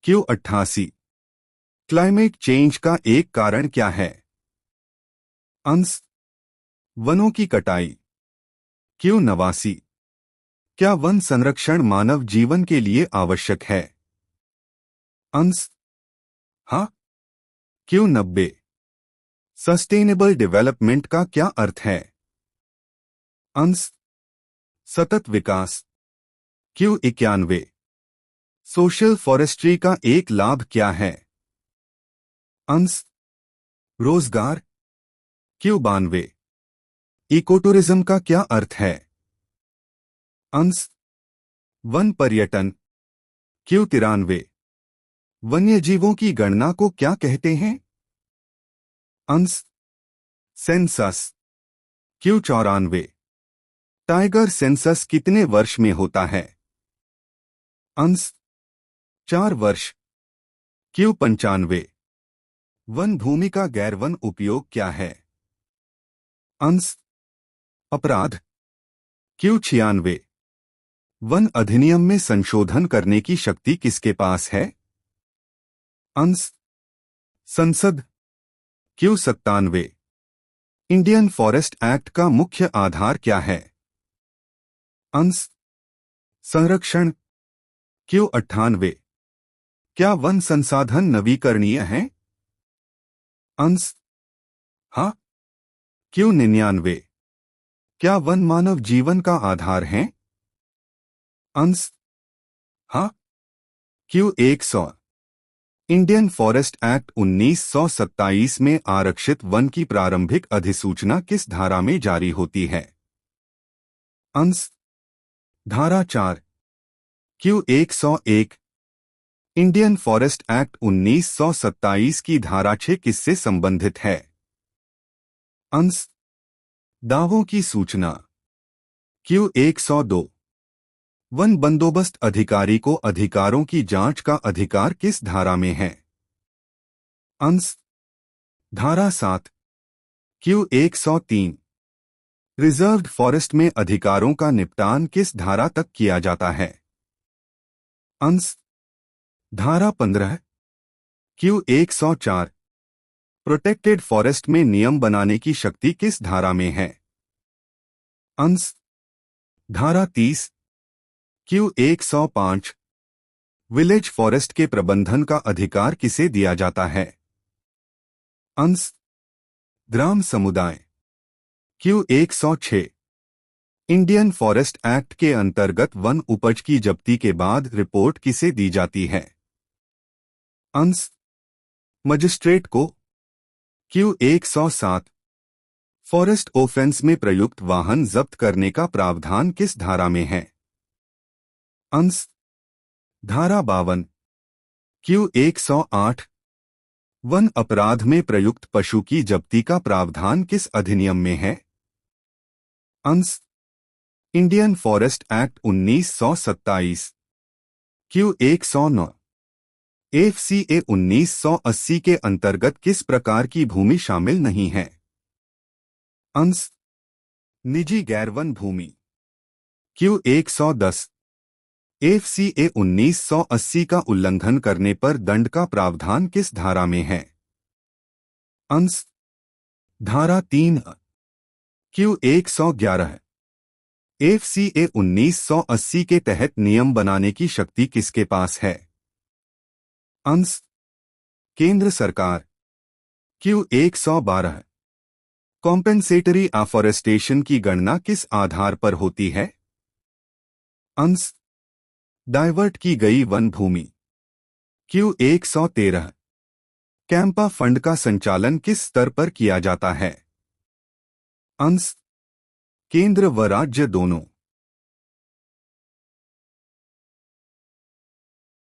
Q88। Climate change का एक कारण क्या है? अंश, वनों की कटाई। Q89। क्या वन संरक्षण मानव जीवन के लिए आवश्यक है? अंश, हाँ। Q90। सस्टेनेबल डेवलपमेंट का क्या अर्थ है? अंश, सतत विकास। Q91। सोशल फॉरेस्ट्री का एक लाभ क्या है? अंश, रोजगार। Q92। इकोटूरिज्म का क्या अर्थ है? अंश, वन पर्यटन। Q93। वन्यजीवों की गणना को क्या कहते हैं? अंश, सेंसस। Q94। टाइगर सेंसस कितने वर्ष में होता है? अंश, 4 वर्ष। Q95। वन भूमि का गैर वन उपयोग क्या है? अंश, अपराध। Q96। वन अधिनियम में संशोधन करने की शक्ति किसके पास है? अंश, संसद। Q97। इंडियन फॉरेस्ट एक्ट का मुख्य आधार क्या है? अंश, संरक्षण। Q98। क्या वन संसाधन नवीकरणीय हैं? अंश, हाँ। Q99। क्या वन मानव जीवन का आधार हैं? अंश, हाँ। Q100। इंडियन फॉरेस्ट एक्ट 1927 में आरक्षित वन की प्रारंभिक अधिसूचना किस धारा में जारी होती है? अंश, धारा 4। Q101। इंडियन फॉरेस्ट एक्ट 1927 की धारा 6 किससे संबंधित है? अंश, दावों की सूचना। Q102। वन बंदोबस्त अधिकारी को अधिकारों की जांच का अधिकार किस धारा में है? अंश, धारा 7। Q103। रिजर्व्ड फॉरेस्ट में अधिकारों का निपटान किस धारा तक किया जाता है? अंश, धारा 15। Q104। प्रोटेक्टेड फॉरेस्ट में नियम बनाने की शक्ति किस धारा में है? अंश, धारा 30। Q105। विलेज फॉरेस्ट के प्रबंधन का अधिकार किसे दिया जाता है? अंश, ग्राम समुदाय। Q106। इंडियन फॉरेस्ट एक्ट के अंतर्गत वन उपज की जब्ती के बाद रिपोर्ट किसे दी जाती है? अंश, मजिस्ट्रेट को। Q107। फॉरेस्ट ऑफेंस में प्रयुक्त वाहन जब्त करने का प्रावधान किस धारा में है? अंश, धारा 52। Q108। वन अपराध में प्रयुक्त पशु की जब्ती का प्रावधान किस अधिनियम में है? अंश, Indian forest act 1927। Q109। FCA 1980 के अंतर्गत किस प्रकार की भूमि शामिल नहीं है? अंश, निजी गैरवन भूमि। Q110। FCA 1980 का उल्लंघन करने पर दंड का प्रावधान किस धारा में है? अंश, धारा 3। Q111। FCA 1980 के तहत नियम बनाने की शक्ति किसके पास है? अंश, केंद्र सरकार। Q112। कॉम्पेंसेटरी एफॉरेस्टेशन की गणना किस आधार पर होती है? अंश, डाइवर्ट की गई वन भूमि। Q113। कैंपा फंड का संचालन किस स्तर पर किया जाता है? अंश, केंद्र व राज्य दोनों।